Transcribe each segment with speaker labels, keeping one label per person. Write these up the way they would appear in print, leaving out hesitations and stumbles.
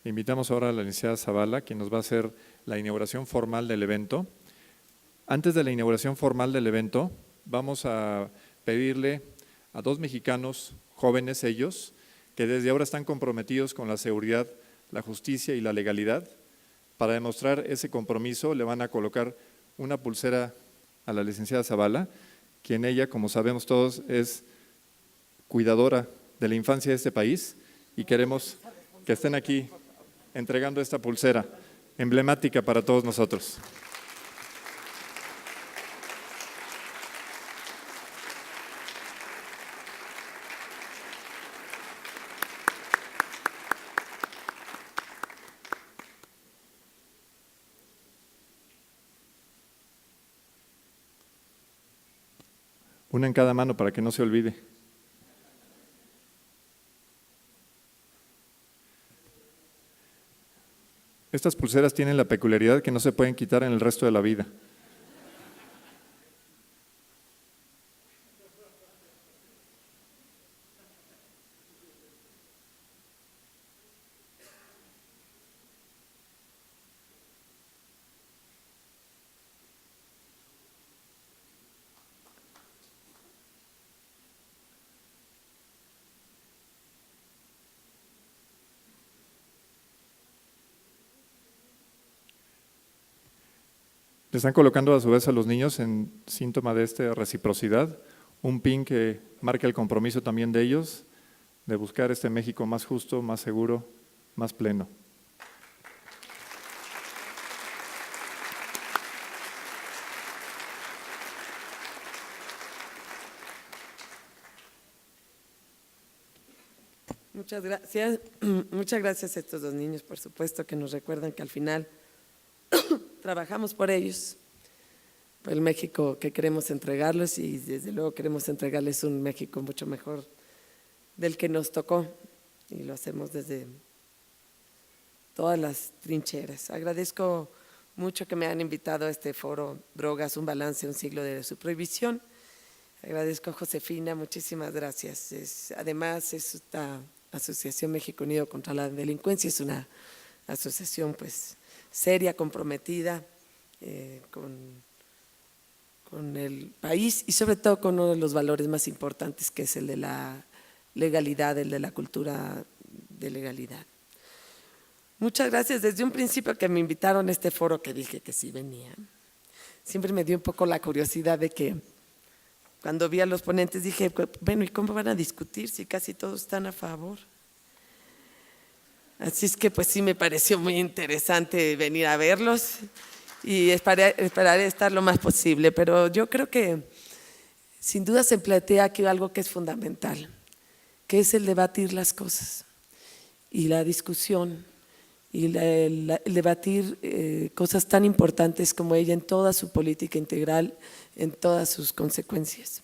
Speaker 1: Invitamos ahora a la licenciada Zavala, quien nos va a hacer la inauguración formal del evento. Antes de la inauguración formal del evento, vamos a pedirle a dos mexicanos, jóvenes ellos, que desde ahora están comprometidos con la seguridad, la justicia y la legalidad. Para demostrar ese compromiso, le van a colocar una pulsera a la licenciada Zavala, quien ella, como sabemos todos, es cuidadora de la infancia de este país, y queremos que estén aquí entregando esta pulsera emblemática para todos nosotros. Una en cada mano para que no se olvide. Estas pulseras tienen la peculiaridad que no se pueden quitar en el resto de la vida. Le están colocando a su vez a los niños, en síntoma de esta reciprocidad, un pin que marca el compromiso también de ellos de buscar este México más justo, más seguro, más pleno.
Speaker 2: Muchas gracias a estos dos niños, por supuesto, que nos recuerdan que al final trabajamos por ellos, por el México que queremos entregarles, y desde luego queremos entregarles un México mucho mejor del que nos tocó, y lo hacemos desde todas las trincheras. Agradezco mucho que me han invitado a este foro Drogas, un balance, un siglo de su prohibición. Agradezco a Josefina, muchísimas gracias. Además, esta Asociación México Unido contra la Delincuencia es una asociación pues seria, comprometida con el país, y sobre todo con uno de los valores más importantes, que es el de la legalidad, el de la cultura de legalidad. Muchas gracias. Desde un principio que me invitaron a este foro, que dije que sí venía, siempre me dio un poco la curiosidad de que cuando vi a los ponentes dije, bueno, ¿y cómo van a discutir si casi todos están a favor? Así es que pues sí me pareció muy interesante venir a verlos, y esperaré estar lo más posible, pero yo creo que sin duda se plantea aquí algo que es fundamental, que es el debatir las cosas y la discusión, y el debatir cosas tan importantes como ella en toda su política integral, en todas sus consecuencias.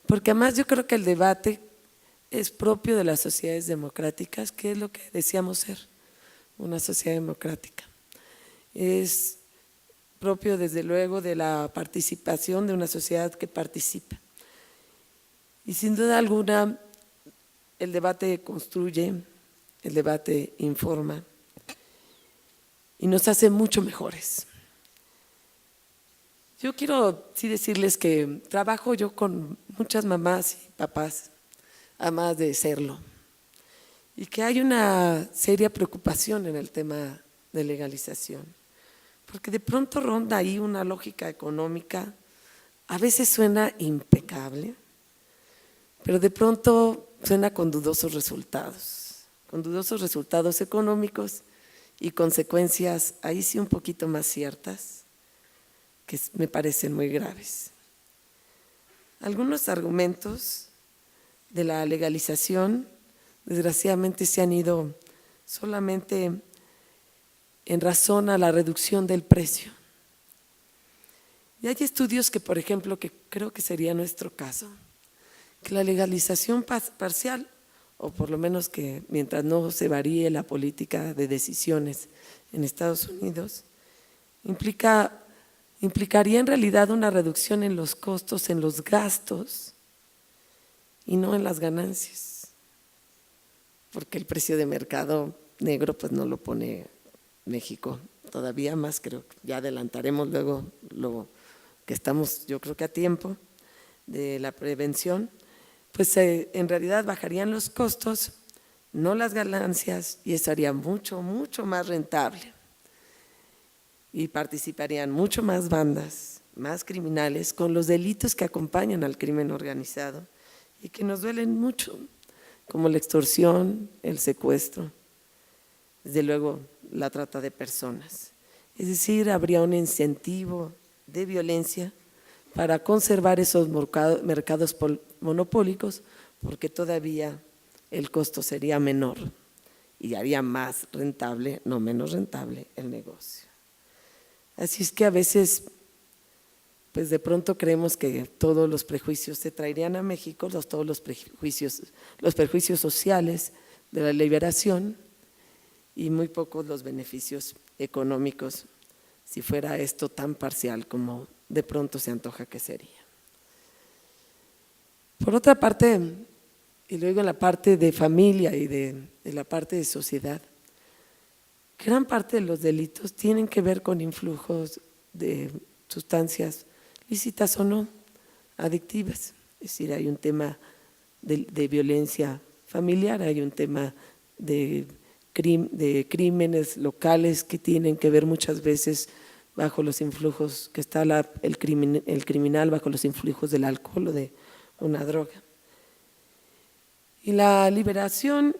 Speaker 2: Porque además yo creo que el debate es propio de las sociedades democráticas, que es lo que decíamos ser, una sociedad democrática. Es propio desde luego de la participación de una sociedad que participa. Y sin duda alguna el debate construye, el debate informa y nos hace mucho mejores. Yo quiero sí decirles que trabajo yo con muchas mamás y papás, además de serlo, y que hay una seria preocupación en el tema de legalización, porque de pronto ronda ahí una lógica económica, a veces suena impecable, pero de pronto suena con dudosos resultados económicos y consecuencias ahí sí un poquito más ciertas, que me parecen muy graves. Algunos argumentos de la legalización desgraciadamente se han ido solamente en razón a la reducción del precio. Y hay estudios que, por ejemplo, que creo que sería nuestro caso, que la legalización parcial, o por lo menos que mientras no se varíe la política de decisiones en Estados Unidos, implicaría en realidad una reducción en los costos, en los gastos y no en las ganancias, porque el precio de mercado negro pues no lo pone México todavía más, creo que ya adelantaremos luego lo que estamos yo creo que a tiempo de la prevención, pues en realidad bajarían los costos, no las ganancias, y eso haría mucho más rentable y participarían mucho más bandas, más criminales con los delitos que acompañan al crimen organizado y que nos duelen mucho, como la extorsión, el secuestro, desde luego la trata de personas. Es decir, habría un incentivo de violencia para conservar esos mercados monopólicos, porque todavía el costo sería menor y haría más rentable, no menos rentable, el negocio. Así es que a veces, pues de pronto creemos que todos los prejuicios se traerían a México, todos los perjuicios sociales de la liberación y muy pocos los beneficios económicos, si fuera esto tan parcial como de pronto se antoja que sería. Por otra parte, y luego en la parte de familia y de la parte de sociedad, gran parte de los delitos tienen que ver con influjos de sustancias lícitas o no, adictivas. Es decir, hay un tema de violencia familiar, hay un tema de crímenes locales que tienen que ver muchas veces bajo los influjos, que está el criminal bajo los influjos del alcohol o de una droga. Y la liberación,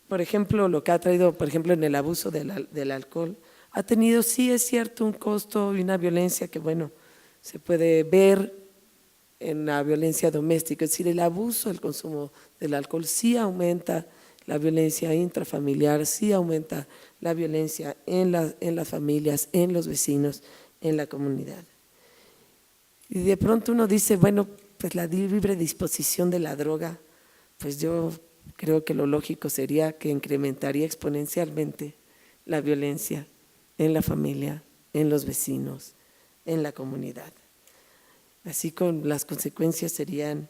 Speaker 2: por ejemplo, lo que ha traído, por ejemplo, en el abuso del alcohol, ha tenido, sí es cierto, un costo y una violencia que, bueno, se puede ver en la violencia doméstica, es decir, el abuso, el consumo del alcohol sí aumenta la violencia intrafamiliar, sí aumenta la violencia en las familias, en los vecinos, en la comunidad. Y de pronto uno dice, bueno, pues la libre disposición de la droga, pues yo creo que lo lógico sería que incrementaría exponencialmente la violencia en la familia, en los vecinos, en la comunidad. Así con las consecuencias serían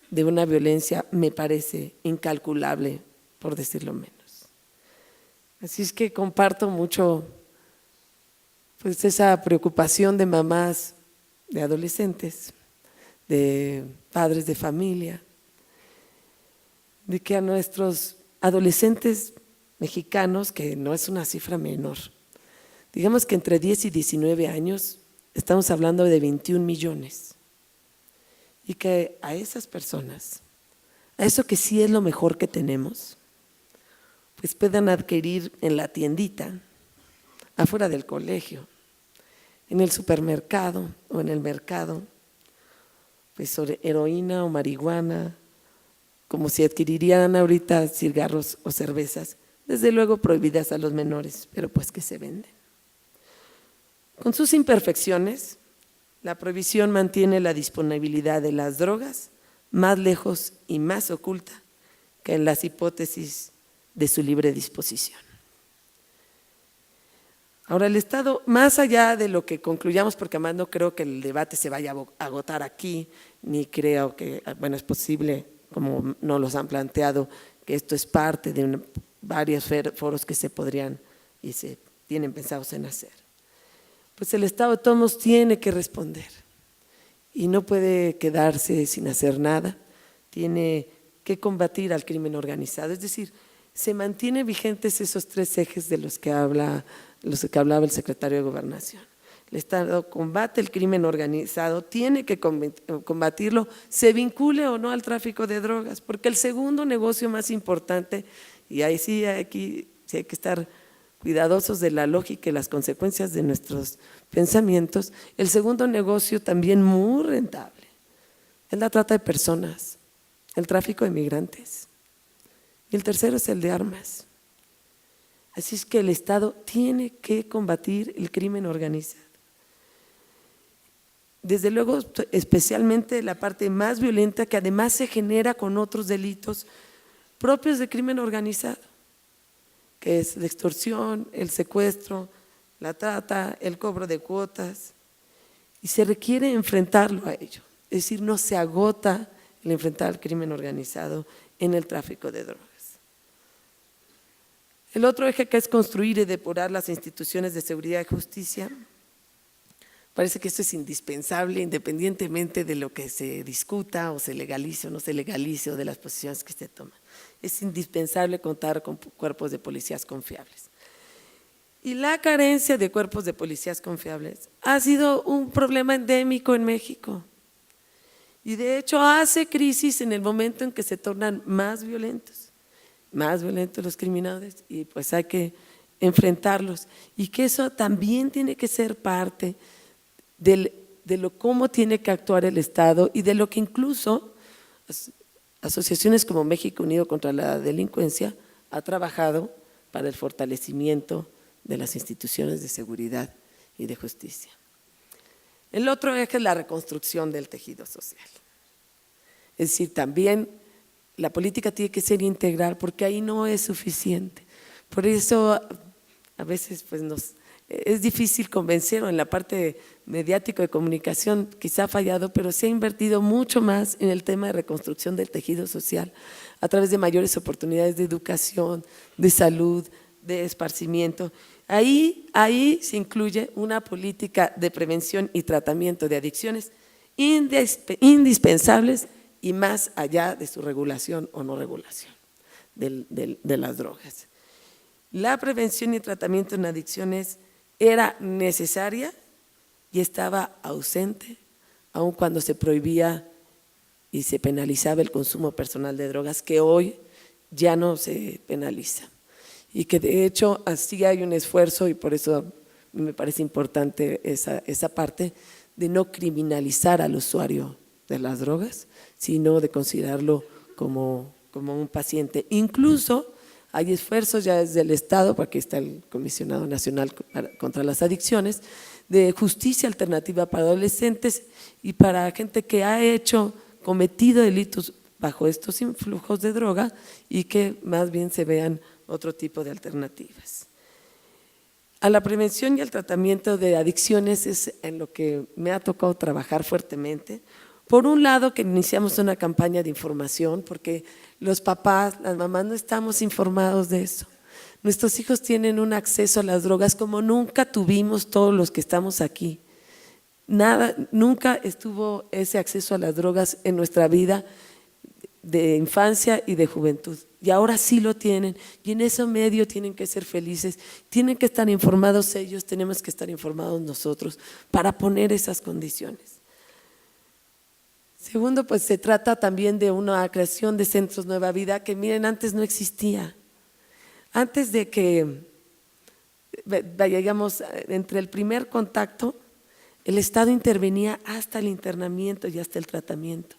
Speaker 2: de una violencia, me parece, incalculable, por decirlo menos. Así es que comparto mucho pues esa preocupación de mamás, de adolescentes, de padres de familia, de que a nuestros adolescentes mexicanos, que no es una cifra menor, digamos que entre 10 y 19 años, estamos hablando de 21 millones, y que a esas personas, a eso que sí es lo mejor que tenemos, pues puedan adquirir en la tiendita, afuera del colegio, en el supermercado o en el mercado, pues heroína o marihuana, como si adquirirían ahorita cigarros o cervezas, desde luego prohibidas a los menores, pero pues que se venden. Con sus imperfecciones, la prohibición mantiene la disponibilidad de las drogas más lejos y más oculta que en las hipótesis de su libre disposición. Ahora, el Estado, más allá de lo que concluyamos, porque además no creo que el debate se vaya a agotar aquí, ni creo que, bueno, es posible, como nos los han planteado, que esto es parte de varios foros que se podrían y se tienen pensados en hacer. Pues el Estado de todos modos tiene que responder y no puede quedarse sin hacer nada, tiene que combatir al crimen organizado, es decir, se mantienen vigentes esos tres ejes de los que hablaba el secretario de Gobernación. El Estado combate el crimen organizado, tiene que combatirlo, se vincule o no al tráfico de drogas, porque el segundo negocio más importante, y ahí sí aquí sí hay que estar cuidadosos de la lógica y las consecuencias de nuestros pensamientos, el segundo negocio también muy rentable es la trata de personas, el tráfico de migrantes, y el tercero es el de armas. Así es que el Estado tiene que combatir el crimen organizado. Desde luego, especialmente la parte más violenta, que además se genera con otros delitos propios de crimen organizado, que es la extorsión, el secuestro, la trata, el cobro de cuotas, y se requiere enfrentarlo a ello. Es decir, no se agota el enfrentar al crimen organizado en el tráfico de drogas. El otro eje, que es construir y depurar las instituciones de seguridad y justicia. Parece que esto es indispensable independientemente de lo que se discuta o se legalice o no se legalice o de las posiciones que se toman. Es indispensable contar con cuerpos de policías confiables. Y la carencia de cuerpos de policías confiables ha sido un problema endémico en México. Y de hecho hace crisis en el momento en que se tornan más violentos los criminales, y pues hay que enfrentarlos. Y que eso también tiene que ser parte de cómo tiene que actuar el Estado y de lo que incluso asociaciones como México Unido contra la Delincuencia ha trabajado para el fortalecimiento de las instituciones de seguridad y de justicia. El otro eje es la reconstrucción del tejido social. Es decir, también la política tiene que ser integral, porque ahí no es suficiente. Por eso a veces pues es difícil convencer, o en la parte mediático de comunicación quizá ha fallado, pero se ha invertido mucho más en el tema de reconstrucción del tejido social a través de mayores oportunidades de educación, de salud, de esparcimiento. Ahí se incluye una política de prevención y tratamiento de adicciones indispensables y más allá de su regulación o no regulación de las drogas. La prevención y tratamiento en adicciones era necesaria y estaba ausente, aun cuando se prohibía y se penalizaba el consumo personal de drogas, que hoy ya no se penaliza. Y que de hecho así hay un esfuerzo, y por eso me parece importante esa parte de no criminalizar al usuario de las drogas, sino de considerarlo como un paciente. Incluso hay esfuerzos ya desde el Estado, porque está el Comisionado Nacional contra las Adicciones, de justicia alternativa para adolescentes y para gente que ha cometido delitos bajo estos influjos de droga, y que más bien se vean otro tipo de alternativas. A la prevención y al tratamiento de adicciones es en lo que me ha tocado trabajar fuertemente. Por un lado, que iniciamos una campaña de información, porque los papás, las mamás no estamos informados de eso. Nuestros hijos tienen un acceso a las drogas como nunca tuvimos todos los que estamos aquí. Nunca estuvo ese acceso a las drogas en nuestra vida de infancia y de juventud, y ahora sí lo tienen, y en ese medio tienen que ser felices, tienen que estar informados ellos, tenemos que estar informados nosotros para poner esas condiciones. Segundo, pues se trata también de una creación de centros Nueva Vida, que miren, antes no existía. Antes de que vayamos entre el primer contacto, el Estado intervenía hasta el internamiento y hasta el tratamiento,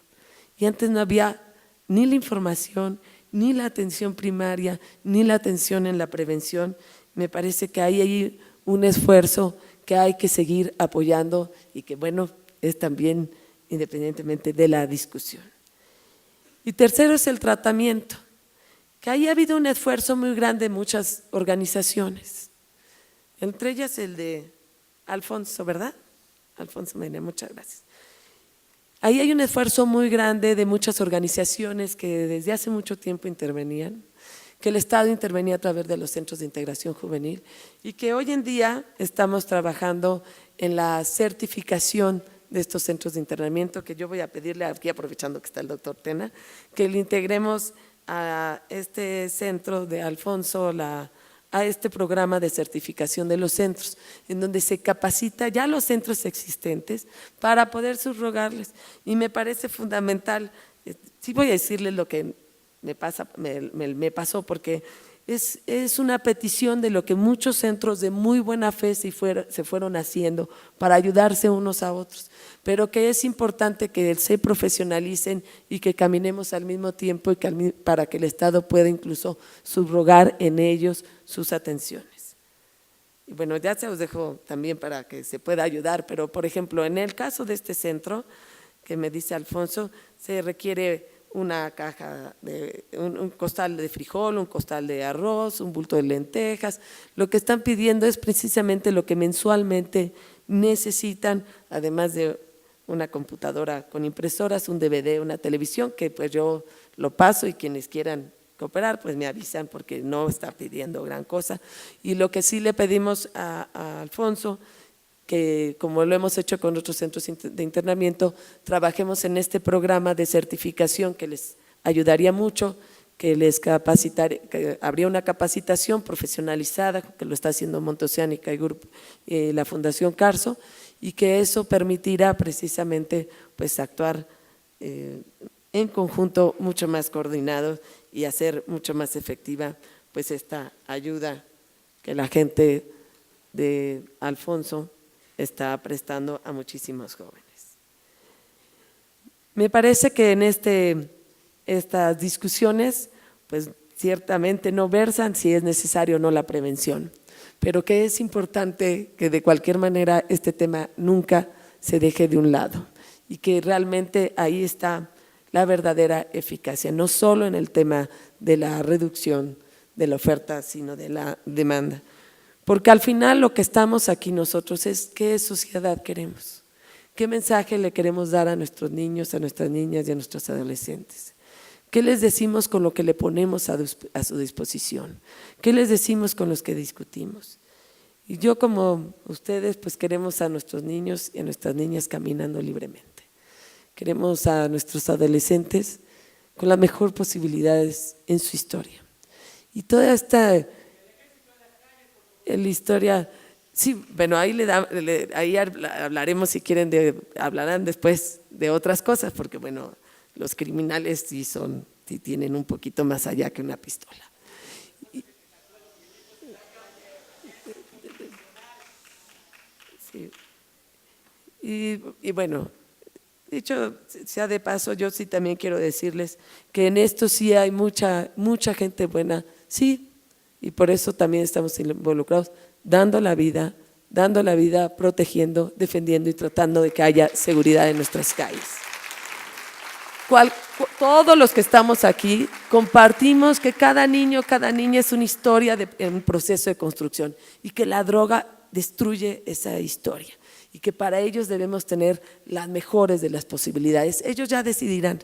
Speaker 2: y antes no había ni la información, ni la atención primaria, ni la atención en la prevención. Me parece que hay un esfuerzo que hay que seguir apoyando, y que bueno, es también independientemente de la discusión. Y tercero es el tratamiento, que ahí ha habido un esfuerzo muy grande de muchas organizaciones, entre ellas el de Alfonso, ¿verdad? Alfonso Mena, muchas gracias. Ahí hay un esfuerzo muy grande de muchas organizaciones que desde hace mucho tiempo intervenían, que el Estado intervenía a través de los centros de integración juvenil, y que hoy en día estamos trabajando en la certificación de estos centros de internamiento, que yo voy a pedirle aquí, aprovechando que está el doctor Tena, que le integremos a este centro de Alfonso a este programa de certificación de los centros, en donde se capacita ya los centros existentes para poder subrogarles. Y me parece fundamental, sí voy a decirles lo que me pasó, porque es una petición de lo que muchos centros de muy buena fe se fueron haciendo para ayudarse unos a otros, pero que es importante que se profesionalicen y que caminemos al mismo tiempo, y para que el Estado pueda incluso subrogar en ellos sus atenciones. Y bueno, ya se los dejo también para que se pueda ayudar, pero por ejemplo, en el caso de este centro, que me dice Alfonso, se requiere una caja, un costal de frijol, un costal de arroz, un bulto de lentejas. Lo que están pidiendo es precisamente lo que mensualmente necesitan, además de una computadora con impresoras, un DVD, una televisión, que pues yo lo paso, y quienes quieran cooperar, pues me avisan porque no está pidiendo gran cosa. Y lo que sí le pedimos a Alfonso, que como lo hemos hecho con otros centros de internamiento, trabajemos en este programa de certificación que les ayudaría mucho, que habría una capacitación profesionalizada, que lo está haciendo Monteoceánica y la Fundación Carso, y que eso permitirá precisamente pues actuar en conjunto mucho más coordinado y hacer mucho más efectiva pues esta ayuda que la gente de Alfonso está prestando a muchísimos jóvenes. Me parece que en estas discusiones pues ciertamente no versan si es necesario o no la prevención, pero que es importante que de cualquier manera este tema nunca se deje de un lado y que realmente ahí está la verdadera eficacia, no solo en el tema de la reducción de la oferta, sino de la demanda. Porque al final lo que estamos aquí nosotros es qué sociedad queremos, qué mensaje le queremos dar a nuestros niños, a nuestras niñas y a nuestros adolescentes. ¿Qué les decimos con lo que le ponemos a su disposición? ¿Qué les decimos con los que discutimos? Y yo como ustedes pues queremos a nuestros niños y a nuestras niñas caminando libremente. Queremos a nuestros adolescentes con las mejores posibilidades en su historia. Y toda esta historia, sí, bueno, ahí hablaremos si quieren, hablarán después de otras cosas, porque bueno, los criminales sí tienen un poquito más allá que una pistola. Sí. Y bueno, dicho sea de paso, yo sí también quiero decirles que en esto sí hay mucha gente buena, sí, y por eso también estamos involucrados, dando la vida, protegiendo, defendiendo y tratando de que haya seguridad en nuestras calles. Todos los que estamos aquí compartimos que cada niño, cada niña es una historia en un proceso de construcción y que la droga destruye esa historia y que para ellos debemos tener las mejores de las posibilidades. Ellos ya decidirán,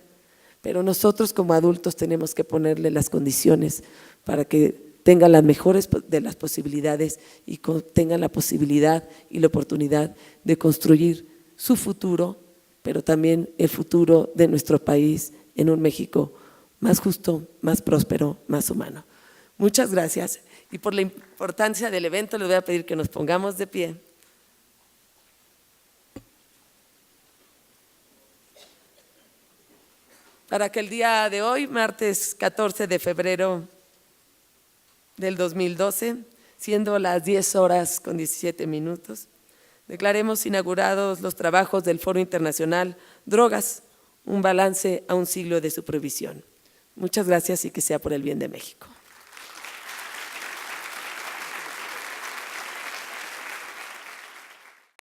Speaker 2: pero nosotros como adultos tenemos que ponerle las condiciones para que tengan las mejores de las posibilidades y tengan la posibilidad y la oportunidad de construir su futuro, pero también el futuro de nuestro país en un México más justo, más próspero, más humano. Muchas gracias y por la importancia del evento les voy a pedir que nos pongamos de pie. Para que el día de hoy, martes 14 de febrero del 2012, siendo las 10:17, declaremos inaugurados los trabajos del Foro Internacional Drogas, un balance a un siglo de su prohibición. Muchas gracias y que sea por el bien de México.